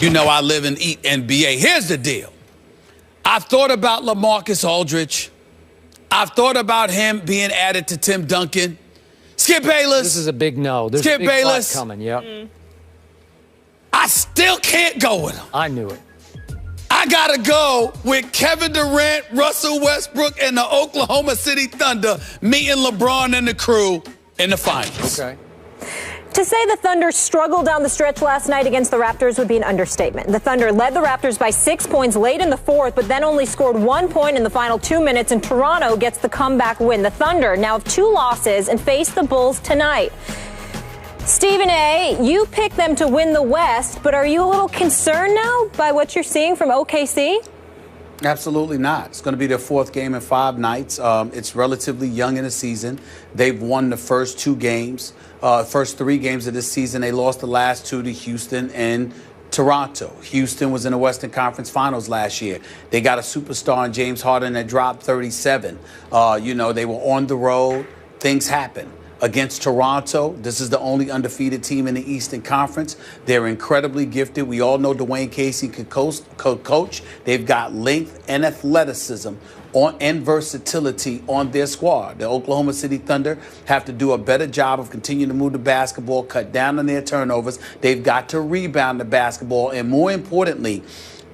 You know I live and eat NBA. Here's the deal. I've thought about LaMarcus Aldridge. I've thought about him being added to Tim Duncan. Skip Bayless. This is a big no. There's Skip a big Bayless fight coming, yep. I still can't go with him. I knew it. I got to go with Kevin Durant, Russell Westbrook, and the Oklahoma City Thunder meeting LeBron and the crew in the finals. Okay. To say the Thunder struggled down the stretch last night against the Raptors would be an understatement. The Thunder led the Raptors by 6 points late in the fourth, but then only scored 1 point in the final 2 minutes, and Toronto gets the comeback win. The Thunder now have 2 losses and face the Bulls tonight. Stephen A., you picked them to win the West, but are you a little concerned now by what you're seeing from OKC? Absolutely not. It's going to be their 4th game in 5 nights. It's relatively young in the season. They've won the first 2 games. First 3 games of this season. They lost the last 2 to Houston and Toronto. Houston was in the Western Conference Finals last year. They got a superstar in James Harden that dropped 37. They were on the road. Things happen. Against Toronto, this is the only undefeated team in the Eastern Conference. They're incredibly gifted. We all know Dwayne Casey could coach. They've got length and athleticism and versatility on their squad. The Oklahoma City Thunder have to do a better job of continuing to move the basketball, cut down on their turnovers. They've got to rebound the basketball, and more importantly,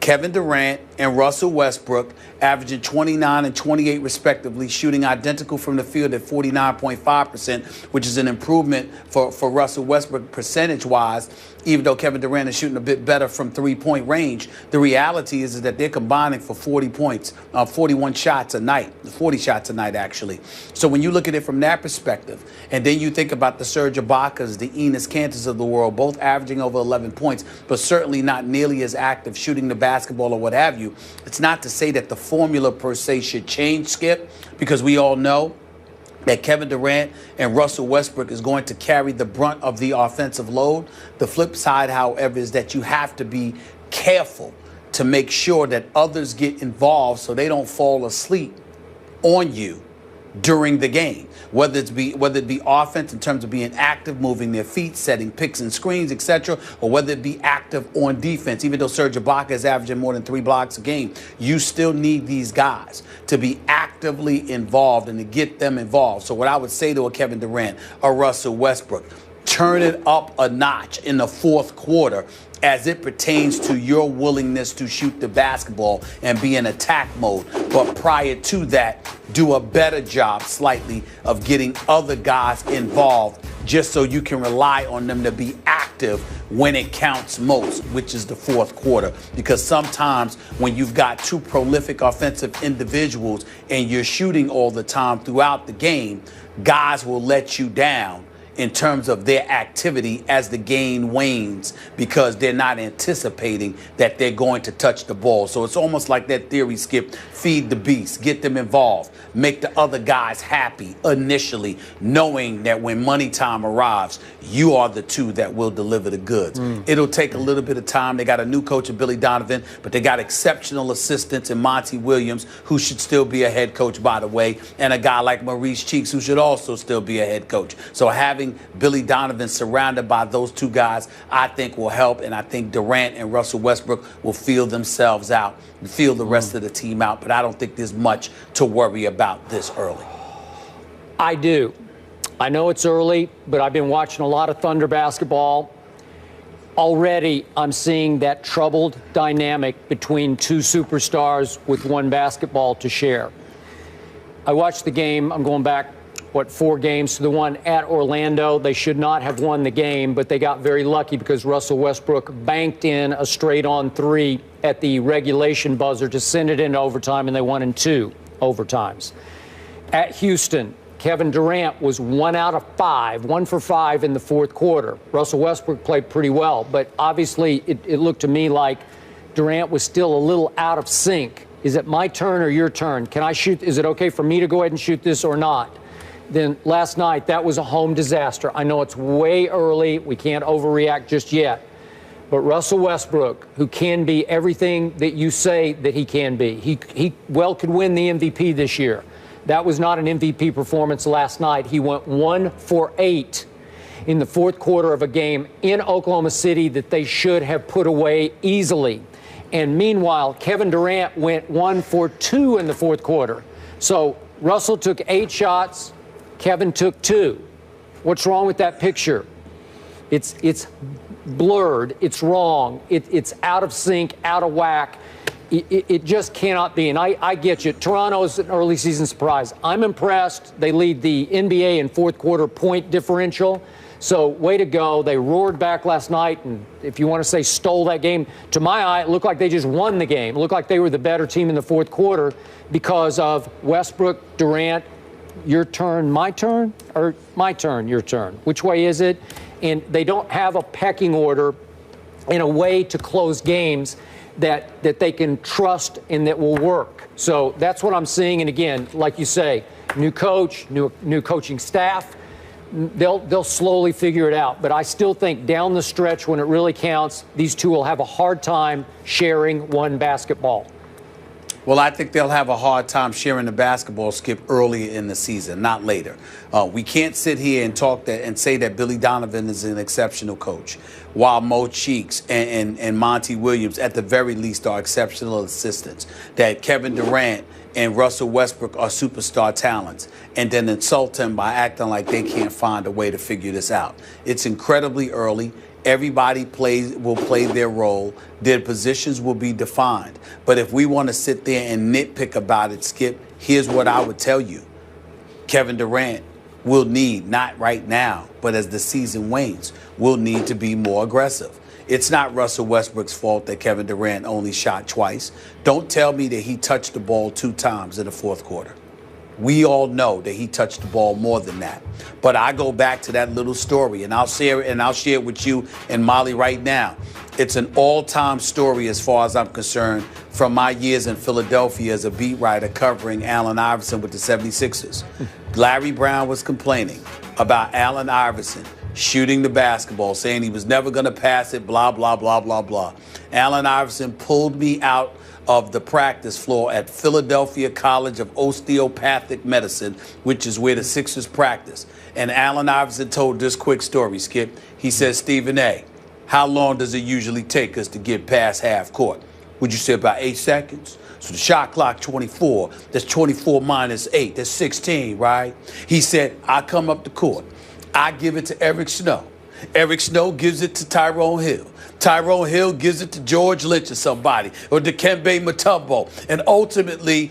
Kevin Durant and Russell Westbrook averaging 29 and 28 respectively, shooting identical from the field at 49.5%, which is an improvement for Russell Westbrook percentage-wise, even though Kevin Durant is shooting a bit better from three-point range. The reality is that they're combining for 40 points, 41 shots a night, 40 shots a night, actually. So when you look at it from that perspective, and then you think about the Serge Ibakas, the Enes Kanters of the world, both averaging over 11 points, but certainly not nearly as active shooting the basketball or what have you. It's not to say that the formula per se should change, Skip, because we all know that Kevin Durant and Russell Westbrook is going to carry the brunt of the offensive load. The flip side, however, is that you have to be careful to make sure that others get involved so they don't fall asleep on you during the game, whether it be offense in terms of being active, moving their feet, setting picks and screens, etc., or whether it be active on defense. Even though Serge Ibaka is averaging more than 3 blocks a game, you still need these guys to be actively involved and to get them involved. So what I would say to a Kevin Durant or Russell Westbrook, turn it up a notch in the 4th quarter as it pertains to your willingness to shoot the basketball and be in attack mode. But prior to that, do a better job slightly of getting other guys involved just so you can rely on them to be active when it counts most, which is the 4th quarter. Because sometimes when you've got 2 prolific offensive individuals and you're shooting all the time throughout the game, guys will let you down in terms of their activity as the game wanes because they're not anticipating that they're going to touch the ball. So it's almost like that theory, Skip, feed the beast, get them involved, make the other guys happy initially, knowing that when money time arrives, you are the 2 that will deliver the goods. It'll take a little bit of time. They got a new coach in Billy Donovan, but they got exceptional assistants in Monty Williams, who should still be a head coach, by the way, and a guy like Maurice Cheeks, who should also still be a head coach. So having Billy Donovan surrounded by those 2 guys, I think will help, and I think Durant and Russell Westbrook will feel themselves out and feel the rest of the team out, but I don't think there's much to worry about this early. I do. I know it's early, but I've been watching a lot of Thunder basketball. Already, I'm seeing that troubled dynamic between 2 superstars with 1 basketball to share. I watched the game. I'm going back 4 games to the one at Orlando. They should not have won the game, but they got very lucky because Russell Westbrook banked in a straight-on 3 at the regulation buzzer to send it into overtime, and they won in 2 overtimes. At Houston, Kevin Durant was 1 out of 5, 1 for 5 in the 4th quarter. Russell Westbrook played pretty well, but obviously it looked to me like Durant was still a little out of sync. Is it my turn or your turn? Can I shoot? Is it okay for me to go ahead and shoot this or not? Then last night, that was a home disaster. I know it's way early. We can't overreact just yet. But Russell Westbrook, who can be everything that you say that he can be, he well could win the MVP this year. That was not an MVP performance last night. He went 1 for 8. in the fourth quarter of a game in Oklahoma City that they should have put away easily. And meanwhile, Kevin Durant went 1 for 2 in the fourth quarter. So Russell took 8 shots, Kevin took 2. What's wrong with that picture? It's blurred, it's wrong, it's out of sync, out of whack. It just cannot be. And I get you. Toronto's an early season surprise. I'm impressed. They lead the NBA in fourth quarter point differential. So way to go. They roared back last night. And if you want to say stole that game, to my eye, it looked like they just won the game. It looked like they were the better team in the fourth quarter because of Westbrook, Durant, your turn, my turn, or my turn, your turn. Which way is it? And they don't have a pecking order in a way to close games that they can trust and that will work. So that's what I'm seeing. And again, like you say, new coach, new coaching staff, they'll slowly figure it out. But I still think down the stretch when it really counts, these two will have a hard time sharing one basketball. Well, I think they'll have a hard time sharing the basketball, Skip, early in the season, not later. We can't sit here and talk that and say that Billy Donovan is an exceptional coach, while Mo Cheeks and Monty Williams, at the very least, are exceptional assistants. That Kevin Durant and Russell Westbrook are superstar talents, and then insult them by acting like they can't find a way to figure this out. It's incredibly early. Everybody will play their role. Their positions will be defined. But if we want to sit there and nitpick about it, Skip, here's what I would tell you. Kevin Durant will need, not right now, but as the season wanes, will need to be more aggressive. It's not Russell Westbrook's fault that Kevin Durant only shot twice. Don't tell me that he touched the ball 2 times in the fourth quarter. We all know that he touched the ball more than that. But I go back to that little story, and I'll share it with you and Molly right now. It's an all-time story as far as I'm concerned from my years in Philadelphia as a beat writer covering Allen Iverson with the 76ers. Larry Brown was complaining about Allen Iverson shooting the basketball, saying he was never going to pass it, blah, blah, blah, blah, blah. Allen Iverson pulled me out of the practice floor at Philadelphia College of Osteopathic Medicine, which is where the Sixers practice. And Allen Iverson told this quick story, Skip. He said, Stephen A., how long does it usually take us to get past half court? Would you say about 8 seconds? So the shot clock 24, that's 24 minus 8, that's 16, right? He said, I come up the court. I give it to Eric Snow. Eric Snow gives it to Tyrone Hill. Tyrone Hill gives it to George Lynch or somebody, or Dikembe Mutombo. And ultimately,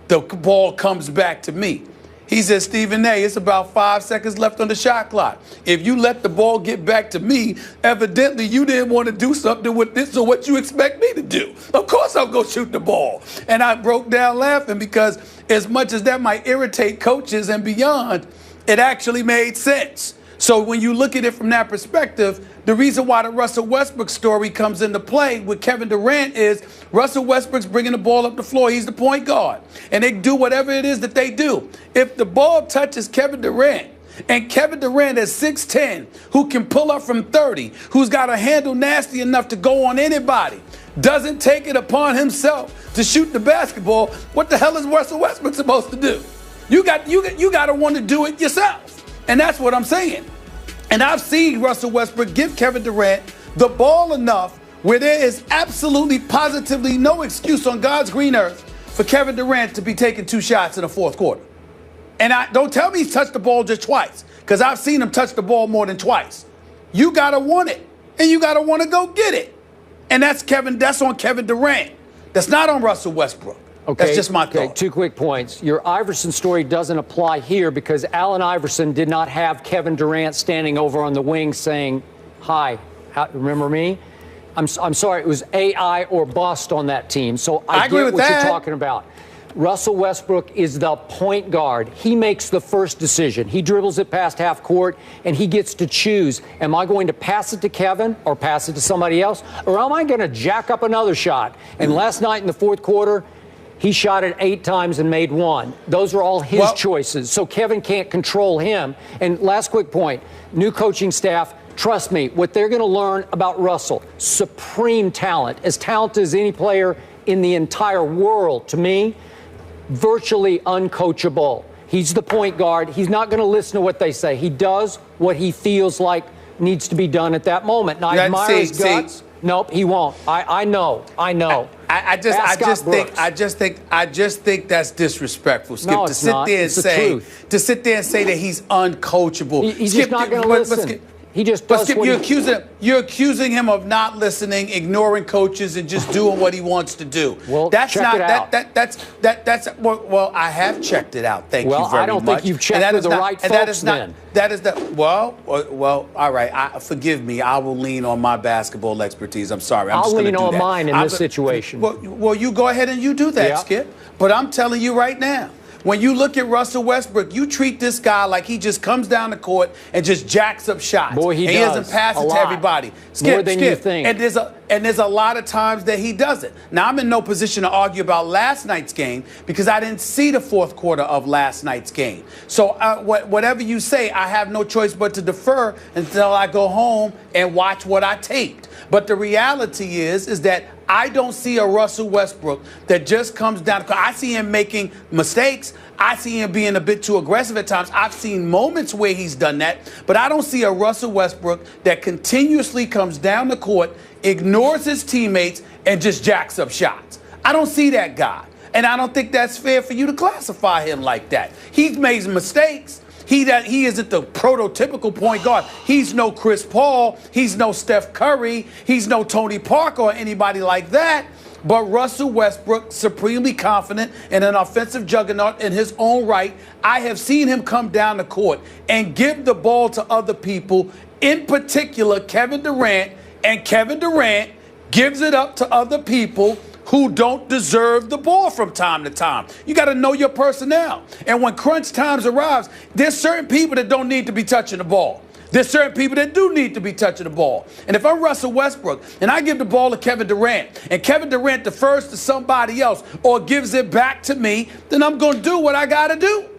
the ball comes back to me. He says, Stephen A., it's about 5 seconds left on the shot clock. If you let the ball get back to me, evidently you didn't want to do something with this, so what you expect me to do? Of course I'll go shoot the ball. And I broke down laughing because as much as that might irritate coaches and beyond, it actually made sense. So when you look at it from that perspective, the reason why the Russell Westbrook story comes into play with Kevin Durant is Russell Westbrook's bringing the ball up the floor. He's the point guard. And they do whatever it is that they do. If the ball touches Kevin Durant, and Kevin Durant is 6'10", who can pull up from 30, who's got a handle nasty enough to go on anybody, doesn't take it upon himself to shoot the basketball, what the hell is Russell Westbrook supposed to do? You got to want to do it yourself. And that's what I'm saying. And I've seen Russell Westbrook give Kevin Durant the ball enough where there is absolutely, positively no excuse on God's green earth for Kevin Durant to be taking 2 shots in the fourth quarter. And don't tell me he's touched the ball just twice, because I've seen him touch the ball more than twice. You got to want it, and you got to want to go get it. And that's on Kevin Durant. That's not on Russell Westbrook. Okay, that's just my thought. Okay, 2 quick points. Your Iverson story doesn't apply here because Allen Iverson did not have Kevin Durant standing over on the wing saying, hi, remember me? I'm sorry, it was AI or bust on that team. So I get what you're talking about. Russell Westbrook is the point guard. He makes the first decision. He dribbles it past half court, and he gets to choose. Am I going to pass it to Kevin or pass it to somebody else? Or am I going to jack up another shot? And last night in the fourth quarter, he shot it 8 times and made 1. Those are all his choices. So Kevin can't control him. And last quick point, new coaching staff, trust me, what they're going to learn about Russell, supreme talent, as talented as any player in the entire world, to me, virtually uncoachable. He's the point guard. He's not going to listen to what they say. He does what he feels like needs to be done at that moment. And I admire his guts. Nope, he won't. I know. I just think that's disrespectful, Skip. No, to sit not. there and It's the say truth. that he's uncoachable. He's Skip, just not going to listen. He just does Skip, you're accusing him of not listening, ignoring coaches, and just doing what he wants to do. Well, that's check not it out. That's well, I have checked it out. Thank you very much. Well, I don't think you've checked with the right folks then. That is the well, all right. Forgive me. I will lean on my basketball expertise. I'm sorry. I'll lean on mine in this situation. Well, you go ahead and you do that, Yeah. Skip. But I'm telling you right now, when you look at Russell Westbrook, you treat this guy like he just comes down the court and just jacks up shots. Boy, he and does. He doesn't pass A it to lot. everybody. Skip, More than you think. And there's a lot of times that he doesn't. Now, I'm in no position to argue about last night's game because I didn't see the fourth quarter of last night's game. So whatever you say, I have no choice but to defer until I go home and watch what I taped. But the reality is that I don't see a Russell Westbrook that just comes down. I see him making mistakes. I see him being a bit too aggressive at times. I've seen moments where he's done that, but I don't see a Russell Westbrook that continuously comes down the court, ignores his teammates, and just jacks up shots. I don't see that guy. And I don't think that's fair for you to classify him like that. He's made mistakes. He isn't the prototypical point guard. He's no Chris Paul. He's no Steph Curry. He's no Tony Parker or anybody like that. But Russell Westbrook, supremely confident and an offensive juggernaut in his own right. I have seen him come down the court and give the ball to other people, in particular Kevin Durant, and Kevin Durant gives it up to other people who don't deserve the ball from time to time. You got to know your personnel. And when crunch times arrives, there's certain people that don't need to be touching the ball. There's certain people that do need to be touching the ball. And if I'm Russell Westbrook and I give the ball to Kevin Durant and Kevin Durant defers to somebody else or gives it back to me, then I'm going to do what I got to do.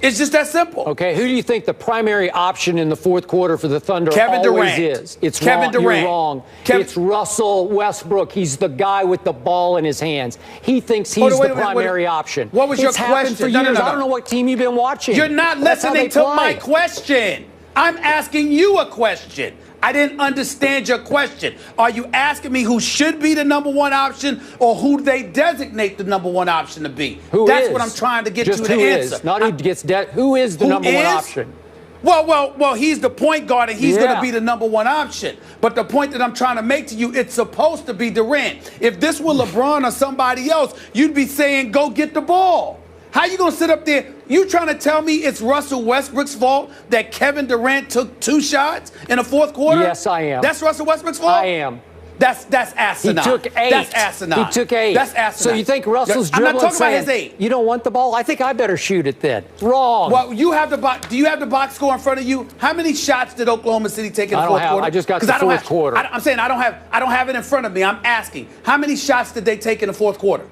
It's just that simple. Okay, who do you think the primary option in the fourth quarter for the Thunder Kevin always Durant. is? It's Kevin wrong. Durant. You're wrong. Kevin. It's Russell Westbrook. He's the guy with the ball in his hands. He thinks he's the primary option. What was your It's happened question? for years. I don't know what team you've been watching. You're not That's how listening they to play. my question. I'm asking you a question. I didn't understand your question. Are you asking me who should be the number one option or who they designate the number one option to be? That's what I'm trying to get Just to the who answer. Is. Not who gets who is the number one option? Well, he's the point guard and he's Yeah. going to be the number one option. But the point that I'm trying to make to you, it's supposed to be Durant. If this were LeBron or somebody else, you'd be saying, go get the ball. How you going to sit up there? You trying to tell me it's Russell Westbrook's fault that Kevin Durant took 2 shots in the fourth quarter? Yes, I am. That's Russell Westbrook's fault? I am. That's asinine. He took 8. That's asinine. He took 8. That's asinine. So you think Russell's I'm dribbling not talking about saying, his 8. You don't want the ball? I think I better shoot it then. Wrong. Well, you have the box. Do you have the box score in front of you? How many shots did Oklahoma City take in the fourth quarter? I just got the fourth quarter. I'm saying I don't have it in front of me. I'm asking, how many shots did they take in the fourth quarter?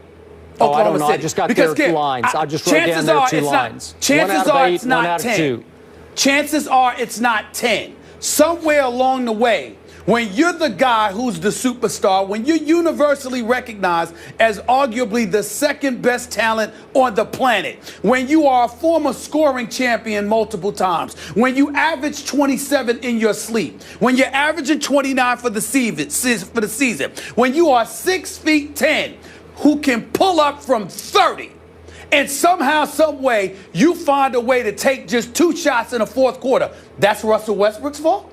Oh, I don't know. City. I just got their 2 lines. I just wrote down their 2 lines. Chances are it's not 10. Chances are it's not 10. Somewhere along the way, when you're the guy who's the superstar, when you're universally recognized as arguably the second best talent on the planet, when you are a former scoring champion multiple times, when you average 27 in your sleep, when you're averaging 29 for the season, when you are 6'10", who can pull up from 30, and somehow, some way, you find a way to take just 2 shots in the fourth quarter, that's Russell Westbrook's fault?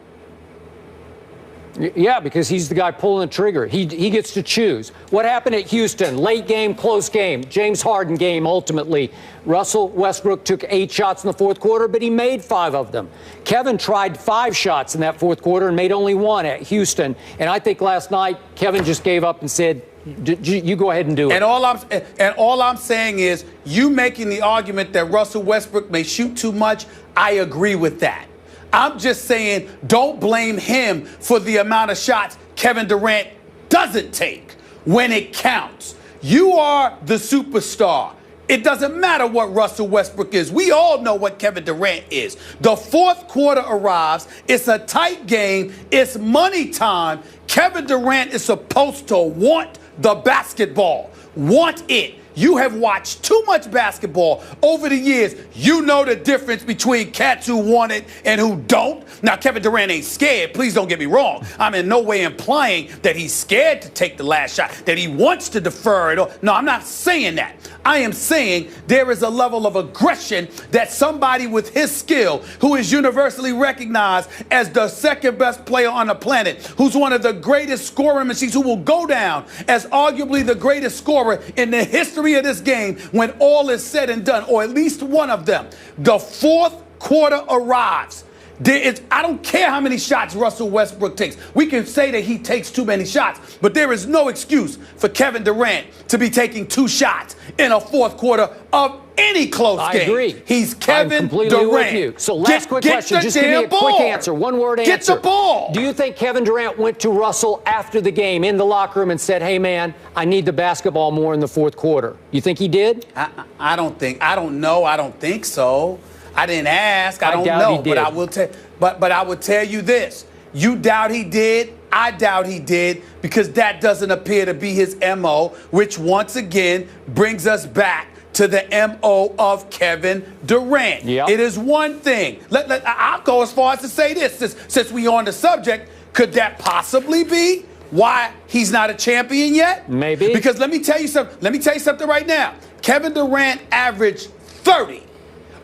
Yeah, because he's the guy pulling the trigger. He gets to choose. What happened at Houston? Late game, close game. James Harden game, ultimately. Russell Westbrook took 8 shots in the fourth quarter, but he made 5 of them. Kevin tried 5 shots in that fourth quarter and made only 1 at Houston. And I think last night, Kevin just gave up and said, you go ahead and do it. And all I'm saying is, you making the argument that Russell Westbrook may shoot too much, I agree with that. I'm just saying, don't blame him for the amount of shots Kevin Durant doesn't take when it counts. You are the superstar. It doesn't matter what Russell Westbrook is. We all know what Kevin Durant is. The fourth quarter arrives. It's a tight game. It's money time. Kevin Durant is supposed to want the basketball. Want it. You have watched too much basketball over the years. You know the difference between cats who want it and who don't. Now, Kevin Durant ain't scared. Please don't get me wrong. I'm in no way implying that he's scared to take the last shot, that he wants to defer it. No, I'm not saying that. I am saying there is a level of aggression that somebody with his skill, who is universally recognized as the second best player on the planet, who's one of the greatest scoring machines, who will go down as arguably the greatest scorer in the history of this game when all is said and done, or at least one of them. The fourth quarter arrives. I don't care how many shots Russell Westbrook takes. We can say that he takes too many shots, but there is no excuse for Kevin Durant to be taking 2 shots in a fourth quarter of any close game. I agree. He's Kevin I'm completely Durant. with you. So last quick question. Just give me a quick answer. One-word answer. Get the ball. Do you think Kevin Durant went to Russell after the game in the locker room and said, hey, man, I need the basketball more in the fourth quarter? You think he did? I don't know. I don't think so. I didn't ask. I don't know. But I will tell. But I would tell you this: you doubt he did. I doubt he did, because that doesn't appear to be his MO, which once again brings us back to the MO of Kevin Durant. Yep. It is one thing. I'll go as far as to say this, since we're on the subject. Could that possibly be why he's not a champion yet? Maybe. Because let me tell you something. Let me tell you something right now. Kevin Durant averaged 30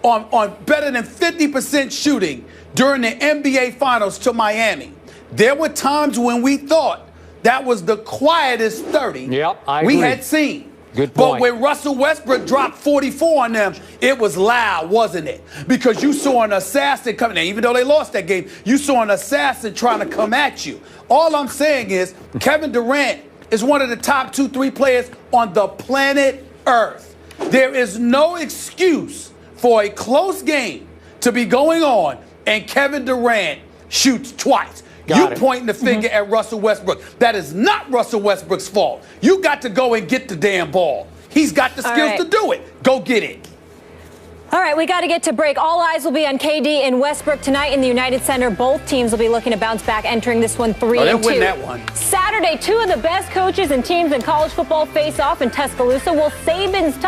on better than 50% shooting during the NBA Finals to Miami. There were times when we thought that was the quietest 30 we had seen. Good point. But when Russell Westbrook dropped 44 on them, it was loud, wasn't it? Because you saw an assassin coming in. Even though they lost that game, you saw an assassin trying to come at you. All I'm saying is Kevin Durant is one of the top 2-3 players on the planet Earth. There is no excuse for a close game to be going on and Kevin Durant shoots twice. You pointing the finger at Russell Westbrook. That is not Russell Westbrook's fault. You got to go and get the damn ball. He's got the skills to do it. Go get it. All right, we got to get to break. All eyes will be on KD and Westbrook tonight in the United Center. Both teams will be looking to bounce back, entering this one 3-2. They'll win that one. Saturday, 2 of the best coaches and teams in college football face off in Tuscaloosa. Will Saban's